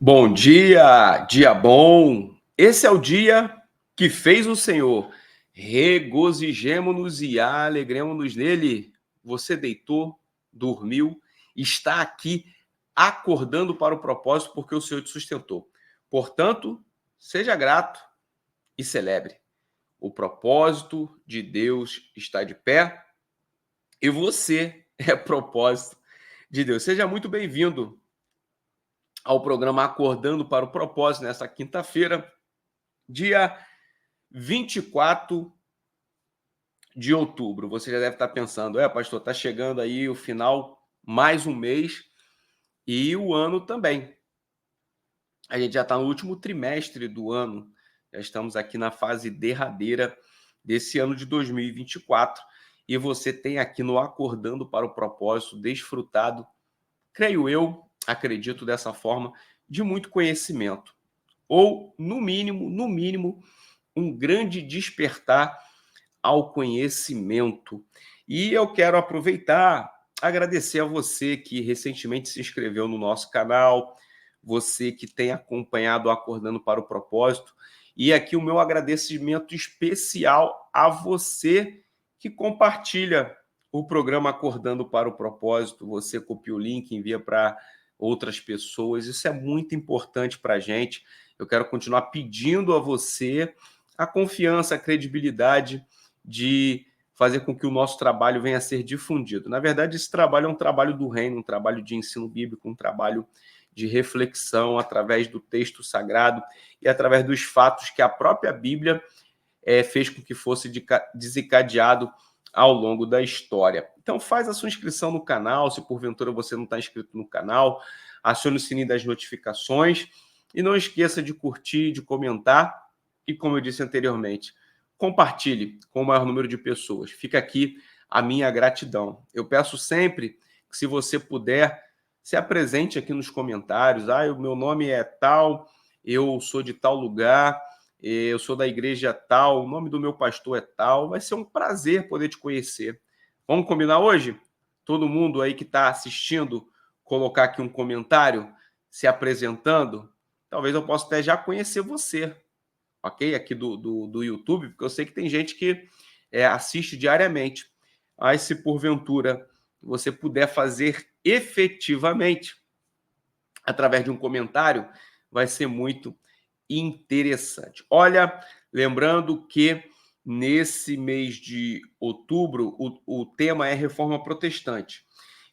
Bom dia, dia bom. Esse é o dia que fez o Senhor. Regozijemo-nos e alegremos-nos nele. Você deitou, dormiu, está aqui acordando para o propósito porque o Senhor te sustentou. Portanto, seja grato e celebre. O propósito de Deus está de pé e você é propósito de Deus. Seja muito bem-vindo ao programa Acordando para o Propósito, nesta quinta-feira, dia 24 de outubro. Você já deve estar pensando, pastor, está chegando aí o final, mais um mês, e o ano também. A gente já está no último trimestre do ano, já estamos aqui na fase derradeira desse ano de 2024, e você tem aqui no Acordando para o Propósito desfrutado, creio eu, acredito dessa forma, de muito conhecimento. Ou, no mínimo, um grande despertar ao conhecimento. E eu quero aproveitar, agradecer a você que recentemente se inscreveu no nosso canal, você que tem acompanhado o Acordando para o Propósito, e aqui o meu agradecimento especial a você que compartilha o programa Acordando para o Propósito, você copia o link, envia para outras pessoas, isso é muito importante para a gente. Eu quero continuar pedindo a você a confiança, a credibilidade de fazer com que o nosso trabalho venha a ser difundido. Na verdade, esse trabalho é um trabalho do reino, um trabalho de ensino bíblico, um trabalho de reflexão através do texto sagrado e através dos fatos que a própria Bíblia fez com que fosse desencadeado ao longo da história. Então faz a sua inscrição no canal, se porventura você não está inscrito no canal, acione o sininho das notificações e não esqueça de curtir, de comentar e, como eu disse anteriormente, compartilhe com o maior número de pessoas. Fica aqui a minha gratidão. Eu peço sempre que, se você puder, se apresente aqui nos comentários. O meu nome é tal, eu sou de tal lugar, eu sou da igreja tal, o nome do meu pastor é tal. Vai ser um prazer poder te conhecer. Vamos combinar hoje? Todo mundo aí que está assistindo, colocar aqui um comentário, se apresentando. Talvez eu possa até já conhecer você, ok? Aqui do YouTube, porque eu sei que tem gente que assiste diariamente. Aí, se porventura você puder fazer efetivamente através de um comentário, vai ser muito interessante. Olha, lembrando que nesse mês de outubro o tema é Reforma Protestante.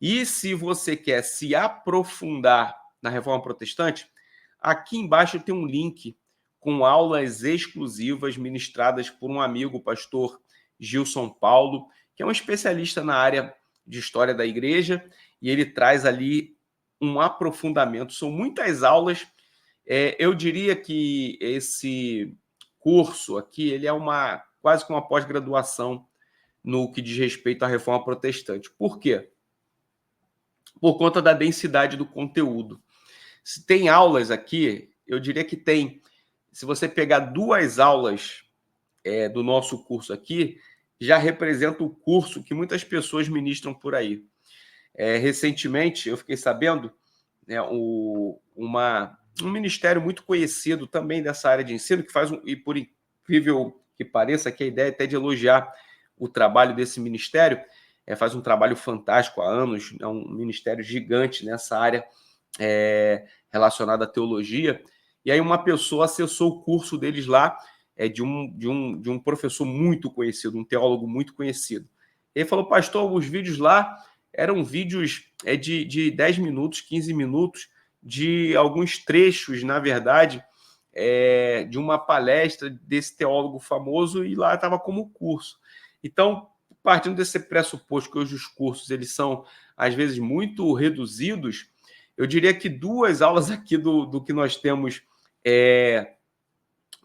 E se você quer se aprofundar na Reforma Protestante, aqui embaixo tem um link com aulas exclusivas ministradas por um amigo, o pastor Gilson Paulo, que é um especialista na área de história da igreja, e ele traz ali um aprofundamento. São muitas aulas. Eu diria que esse curso aqui ele é quase que uma pós-graduação no que diz respeito à reforma protestante. Por quê? Por conta da densidade do conteúdo. Se tem aulas aqui, eu diria que tem. Se você pegar 2 aulas do nosso curso aqui, já representa o curso que muitas pessoas ministram por aí. Recentemente, eu fiquei sabendo, um ministério muito conhecido também dessa área de ensino, que faz, e por incrível que pareça, que a ideia é até de elogiar o trabalho desse ministério, faz um trabalho fantástico há anos, é um ministério gigante nessa área relacionada à teologia, e aí uma pessoa acessou o curso deles lá, de um professor muito conhecido, um teólogo muito conhecido. Ele falou, pastor, os vídeos lá eram vídeos de 10 minutos, 15 minutos, de alguns trechos, na verdade, de uma palestra desse teólogo famoso, e lá estava como curso. Então, partindo desse pressuposto que hoje os cursos eles são, às vezes, muito reduzidos, eu diria que 2 aulas aqui do que nós temos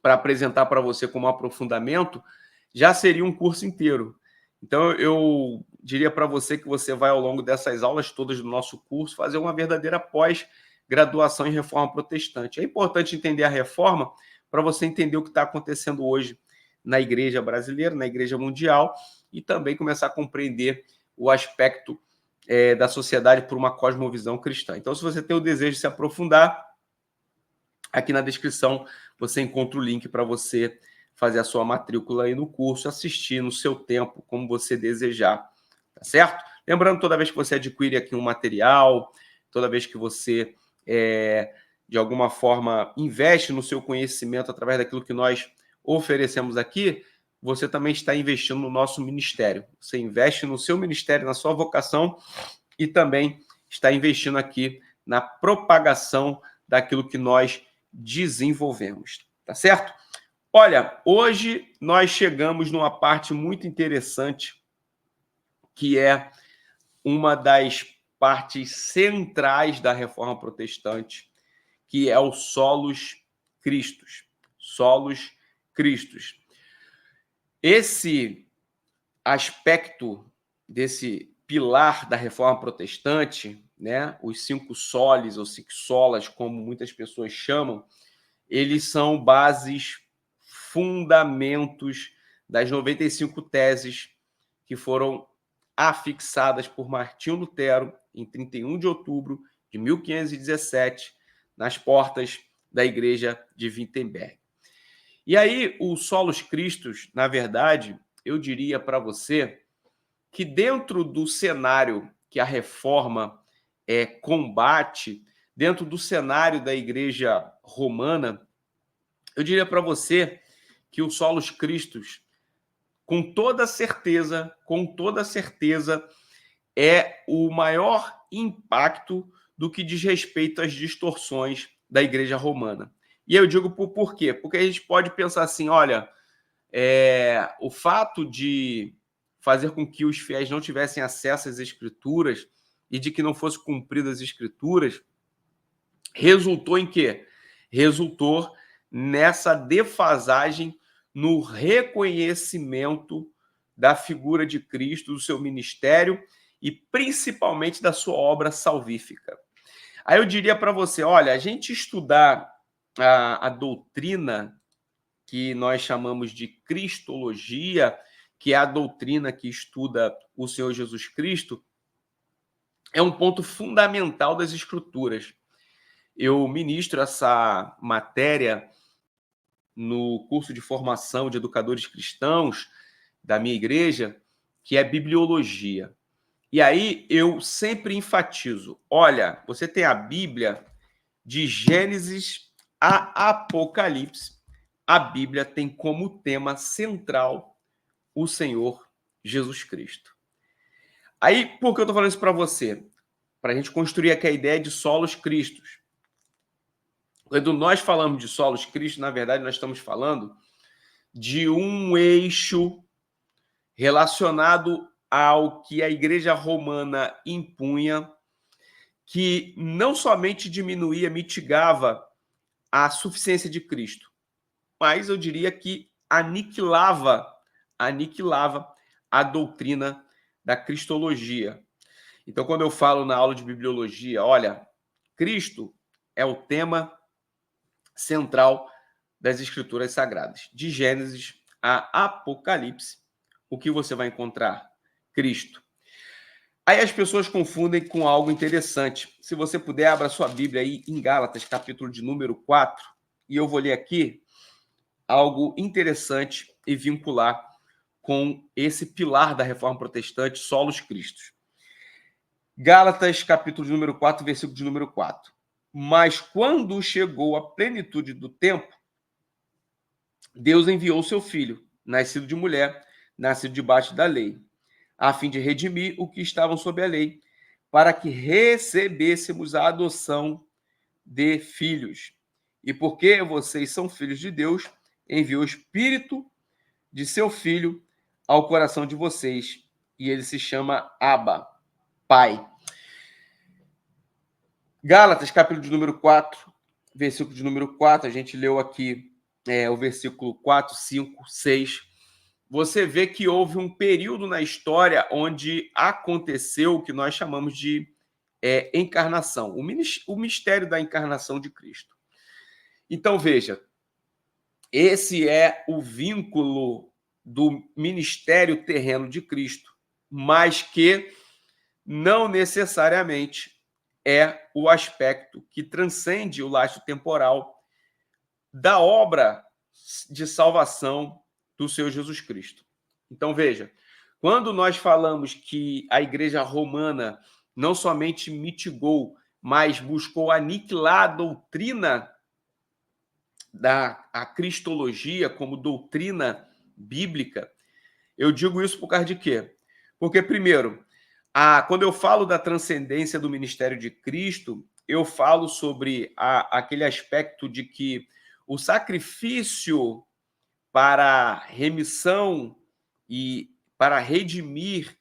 para apresentar para você como aprofundamento já seria um curso inteiro. Então, eu diria para você que você vai, ao longo dessas aulas todas do nosso curso, fazer uma verdadeira pós-graduação em reforma protestante. É importante entender a reforma para você entender o que está acontecendo hoje na igreja brasileira, na igreja mundial, e também começar a compreender o aspecto da sociedade por uma cosmovisão cristã. Então, se você tem o desejo de se aprofundar, Aqui na descrição você encontra o link para você fazer a sua matrícula aí no curso, assistir no seu tempo, como você desejar, tá certo? Lembrando, toda vez que você adquire aqui um material, toda vez que você, de alguma forma, investe no seu conhecimento através daquilo que nós oferecemos aqui, você também está investindo no nosso ministério. Você investe no seu ministério, na sua vocação e também está investindo aqui na propagação daquilo que nós desenvolvemos, tá certo? Olha, hoje nós chegamos numa parte muito interessante, que é uma das partes centrais da Reforma Protestante, que é o Solos Christus. Solos Christus. Esse aspecto desse pilar da Reforma Protestante, né, os 5 solis ou 5 solas, como muitas pessoas chamam, eles são bases, fundamentos das 95 teses que foram afixadas por Martinho Lutero em 31 de outubro de 1517, nas portas da igreja de Wittenberg. E aí, o Solos Christus, na verdade, eu diria para você que dentro do cenário que a reforma combate, dentro do cenário da igreja romana, eu diria para você que o Solos Christus, com toda certeza, é o maior impacto do que diz respeito às distorções da igreja romana. E eu digo por quê? Porque a gente pode pensar assim, olha, o fato de fazer com que os fiéis não tivessem acesso às escrituras e de que não fossem cumpridas as escrituras, resultou em quê? Resultou nessa defasagem no reconhecimento da figura de Cristo, do seu ministério e principalmente da sua obra salvífica. Aí eu diria para você, olha, a gente estudar a doutrina que nós chamamos de cristologia, que é a doutrina que estuda o Senhor Jesus Cristo, é um ponto fundamental das Escrituras. Eu ministro essa matéria no curso de formação de educadores cristãos da minha igreja, que é bibliologia. E aí eu sempre enfatizo, olha, você tem a Bíblia de Gênesis a Apocalipse. A Bíblia tem como tema central o Senhor Jesus Cristo. Aí, por que eu estou falando isso para você? Para a gente construir aqui a ideia de solos Cristos. Quando nós falamos de solos Cristo, na verdade, nós estamos falando de um eixo relacionado ao que a Igreja Romana impunha, que não somente diminuía, mitigava a suficiência de Cristo, mas eu diria que aniquilava a doutrina da cristologia. Então, quando eu falo na aula de bibliologia, olha, Cristo é o tema central das Escrituras Sagradas. De Gênesis a Apocalipse, o que você vai encontrar? Cristo. Aí as pessoas confundem com algo interessante. Se você puder, abra sua Bíblia aí em Gálatas, capítulo de número 4, e eu vou ler aqui algo interessante e vincular com esse pilar da Reforma Protestante, solos Cristos. Gálatas, capítulo de número 4, versículo de número 4. Mas quando chegou a plenitude do tempo, Deus enviou seu filho, nascido de mulher, nascido debaixo da lei, a fim de redimir o que estavam sob a lei, para que recebêssemos a adoção de filhos. E porque vocês são filhos de Deus, enviou o Espírito de seu Filho ao coração de vocês, e ele se chama Abba, Pai. Gálatas, capítulo de número 4, versículo de número 4, a gente leu aqui o versículo 4, 5, 6. Você vê que houve um período na história onde aconteceu o que nós chamamos de encarnação, o mistério da encarnação de Cristo. Então, veja, esse é o vínculo do ministério terreno de Cristo, mas que não necessariamente é o aspecto que transcende o laço temporal da obra de salvação do Senhor Jesus Cristo. Então, veja, quando nós falamos que a Igreja Romana não somente mitigou, mas buscou aniquilar a doutrina da cristologia como doutrina bíblica, eu digo isso por causa de quê? Porque, primeiro, quando eu falo da transcendência do ministério de Cristo, eu falo sobre aquele aspecto de que o sacrifício para remissão e para redimir,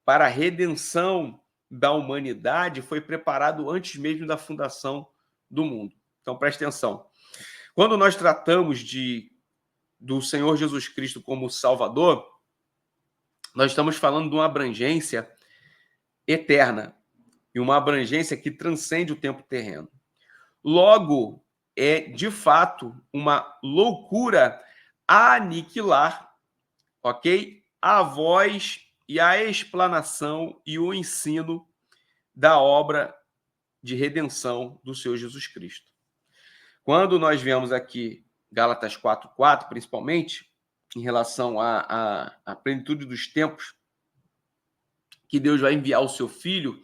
para a redenção da humanidade foi preparado antes mesmo da fundação do mundo. Então, preste atenção. Quando nós tratamos do Senhor Jesus Cristo como Salvador, nós estamos falando de uma abrangência eterna e uma abrangência que transcende o tempo terreno. Logo, é de fato uma loucura aniquilar, ok? A voz e a explanação e o ensino da obra de redenção do Senhor Jesus Cristo. Quando nós vemos aqui Gálatas 4:4, principalmente, em relação à plenitude dos tempos, que Deus vai enviar o seu Filho,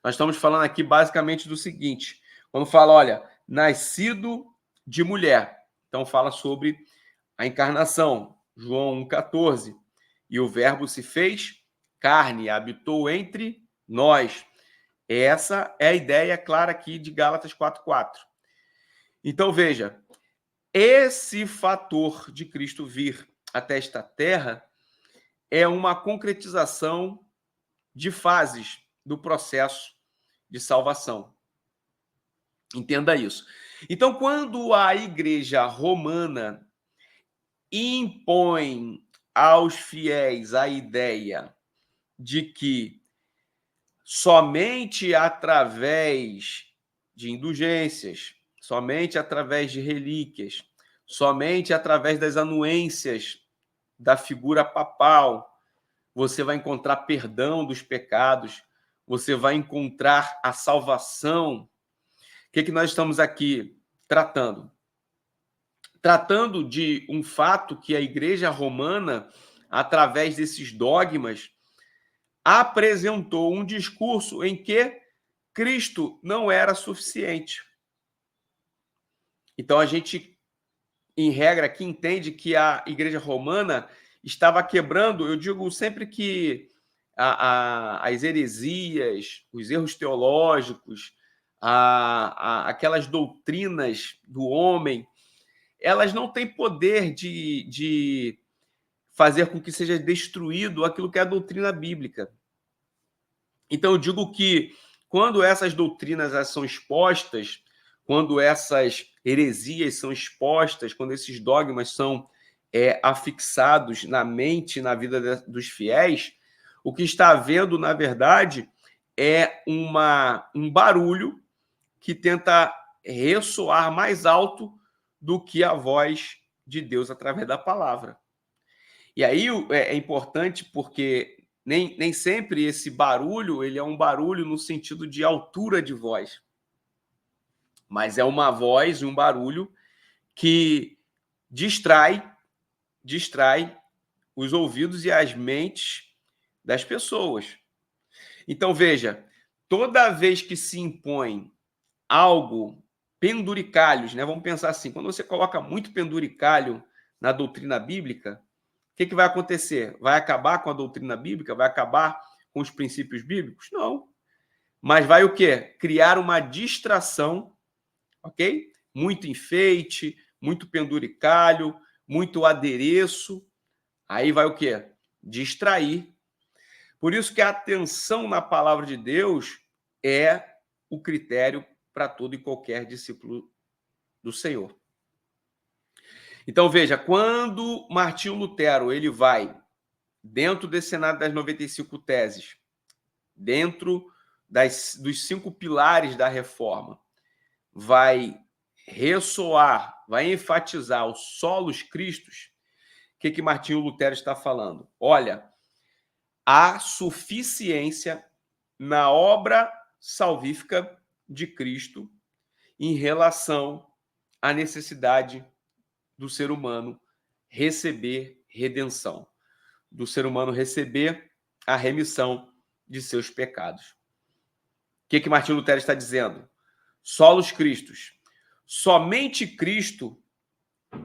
nós estamos falando aqui basicamente do seguinte, quando fala, olha, nascido de mulher, então fala sobre a encarnação, João 1,14, e o verbo se fez carne, habitou entre nós. Essa é a ideia clara aqui de Gálatas 4:4. Então, veja, esse fator de Cristo vir até esta terra é uma concretização de fases do processo de salvação. Entenda isso. Então, quando a Igreja Romana impõe aos fiéis a ideia de que somente através de indulgências, somente através de relíquias, somente através das anuências da figura papal, você vai encontrar perdão dos pecados, você vai encontrar a salvação. O que nós estamos aqui tratando? Tratando de um fato que a Igreja Romana, através desses dogmas, apresentou um discurso em que Cristo não era suficiente. Então, a gente, em regra, aqui entende que a Igreja Romana estava quebrando, eu digo sempre que as heresias, os erros teológicos, aquelas doutrinas do homem, elas não têm poder de fazer com que seja destruído aquilo que é a doutrina bíblica. Então, eu digo que quando essas doutrinas são expostas, quando essas heresias são expostas, quando esses dogmas são afixados na mente e na vida dos fiéis, o que está havendo, na verdade, é um barulho que tenta ressoar mais alto do que a voz de Deus através da palavra. E aí é importante porque nem sempre esse barulho ele é um barulho no sentido de altura de voz, mas é uma voz e um barulho que distrai os ouvidos e as mentes das pessoas. Então, veja, toda vez que se impõe algo, penduricalhos, né? Vamos pensar assim, quando você coloca muito penduricalho na doutrina bíblica, o que vai acontecer? Vai acabar com a doutrina bíblica? Vai acabar com os princípios bíblicos? Não. Mas vai o quê? Criar uma distração, ok? Muito enfeite, muito penduricalho, muito adereço. Aí vai o quê? Distrair. Por isso que a atenção na palavra de Deus é o critério para todo e qualquer discípulo do Senhor. Então, veja, quando Martinho Lutero ele vai dentro desse cenário das 95 teses, dentro dos 5 pilares da reforma, vai ressoar, vai enfatizar o solos Christus, o que Martinho Lutero está falando? Olha, há suficiência na obra salvífica de Cristo em relação à necessidade do ser humano receber redenção, do ser humano receber a remissão de seus pecados. O que Martinho Lutero está dizendo? Solos Christus. Somente Cristo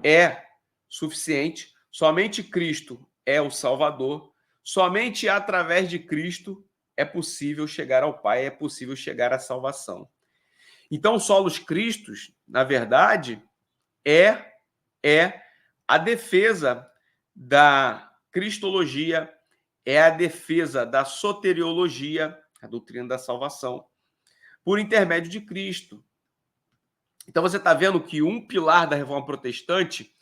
é suficiente, somente Cristo é o Salvador, somente através de Cristo é possível chegar ao Pai, é possível chegar à salvação. Então, solos Christus, na verdade, é a defesa da cristologia, é a defesa da soteriologia, a doutrina da salvação, por intermédio de Cristo. Então, você está vendo que um pilar da Reforma Protestante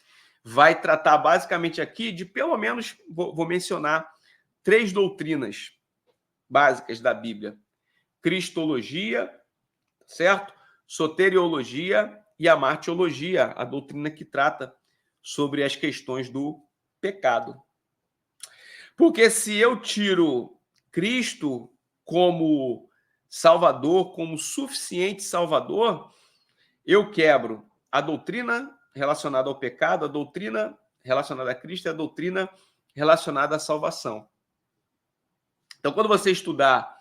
vai tratar basicamente aqui de, pelo menos, vou mencionar, 3 doutrinas básicas da Bíblia. Cristologia, certo? Soteriologia e a martiologia, a doutrina que trata sobre as questões do pecado. Porque se eu tiro Cristo como Salvador, como suficiente Salvador, eu quebro a doutrina relacionada ao pecado, a doutrina relacionada a Cristo e a doutrina relacionada à salvação. Então, quando você estudar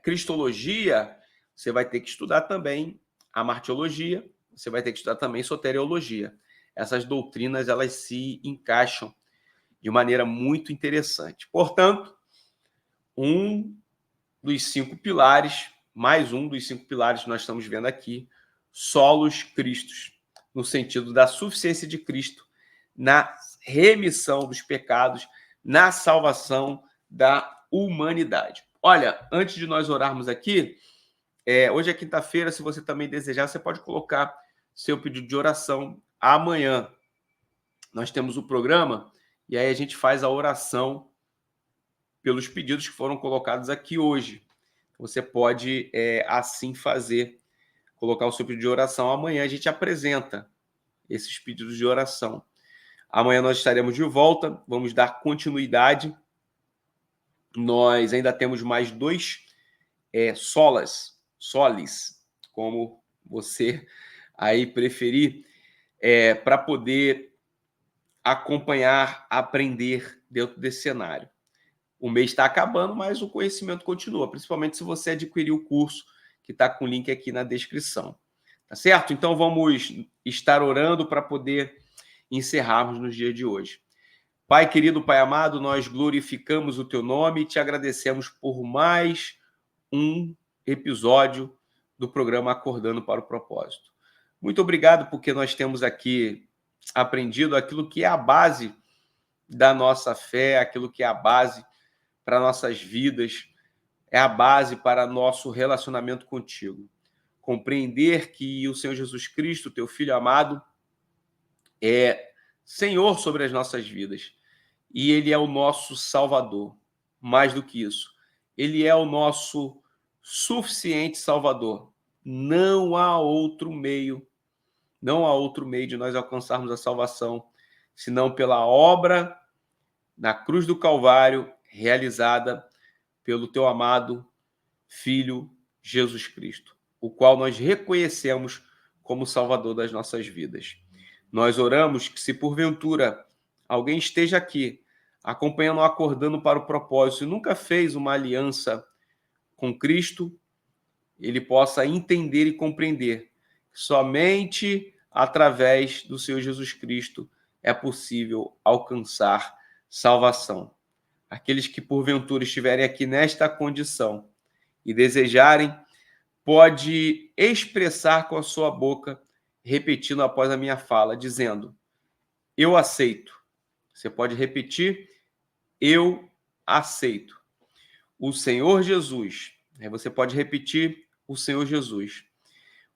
cristologia, você vai ter que estudar também a martiologia, você vai ter que estudar também soteriologia. Essas doutrinas, elas se encaixam de maneira muito interessante. Portanto, um dos 5 pilares, mais um dos 5 pilares que nós estamos vendo aqui, solos Christus, no sentido da suficiência de Cristo, na remissão dos pecados, na salvação da humanidade. Olha, antes de nós orarmos aqui, hoje é quinta-feira, se você também desejar, você pode colocar seu pedido de oração. Amanhã nós temos o programa e aí a gente faz a oração pelos pedidos que foram colocados aqui hoje. Você pode assim fazer, colocar o seu pedido de oração. Amanhã a gente apresenta esses pedidos de oração. Amanhã nós estaremos de volta, vamos dar continuidade. Nós ainda temos mais 2 solis, como você aí preferir, para poder acompanhar, aprender dentro desse cenário. O mês está acabando, mas o conhecimento continua, principalmente se você adquirir o curso que está com o link aqui na descrição. Tá certo? Então vamos estar orando para poder encerrarmos no dia de hoje. Pai querido, Pai amado, nós glorificamos o teu nome e te agradecemos por mais um episódio do programa Acordando para o Propósito. Muito obrigado porque nós temos aqui aprendido aquilo que é a base da nossa fé, aquilo que é a base para nossas vidas, é a base para nosso relacionamento contigo. Compreender que o Senhor Jesus Cristo, teu Filho amado, é Senhor sobre as nossas vidas. E Ele é o nosso Salvador. Mais do que isso, Ele é o nosso suficiente Salvador. Não há outro meio de nós alcançarmos a salvação, senão pela obra na cruz do Calvário, realizada pelo teu amado Filho Jesus Cristo, o qual nós reconhecemos como Salvador das nossas vidas. Nós oramos que, se porventura alguém esteja aqui, acompanhando, acordando para o propósito, e nunca fez uma aliança com Cristo, ele possa entender e compreender que somente através do Senhor Jesus Cristo é possível alcançar salvação. Aqueles que porventura estiverem aqui nesta condição e desejarem, pode expressar com a sua boca, repetindo após a minha fala, dizendo: eu aceito. Você pode repetir: eu aceito o Senhor Jesus. Aí você pode repetir: o Senhor Jesus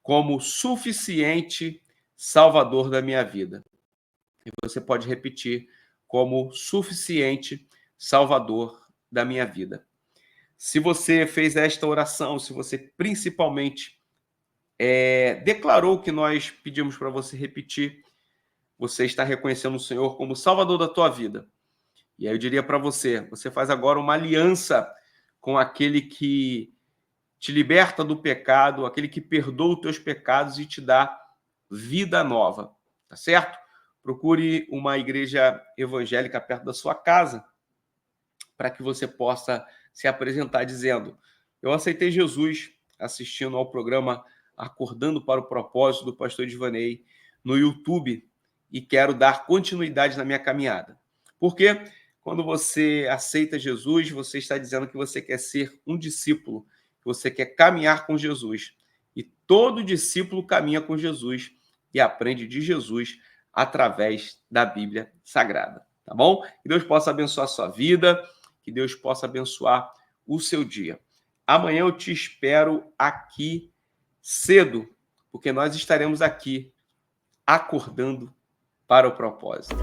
como suficiente Salvador da minha vida. E você pode repetir: como suficiente Salvador da minha vida. Se você fez esta oração, se você principalmente declarou o que nós pedimos para você repetir, você está reconhecendo o Senhor como Salvador da tua vida. E aí eu diria para você, você faz agora uma aliança com aquele que te liberta do pecado, aquele que perdoa os teus pecados e te dá vida nova. tá certo? Procure uma igreja evangélica perto da sua casa para que você possa se apresentar dizendo: eu aceitei Jesus assistindo ao programa Acordando para o Propósito do Pastor Divanei no YouTube e quero dar continuidade na minha caminhada. Porque quando você aceita Jesus, você está dizendo que você quer ser um discípulo, que você quer caminhar com Jesus. E todo discípulo caminha com Jesus e aprende de Jesus através da Bíblia Sagrada, tá bom? Que Deus possa abençoar a sua vida, que Deus possa abençoar o seu dia. Amanhã eu te espero aqui cedo, porque nós estaremos aqui acordando para o propósito.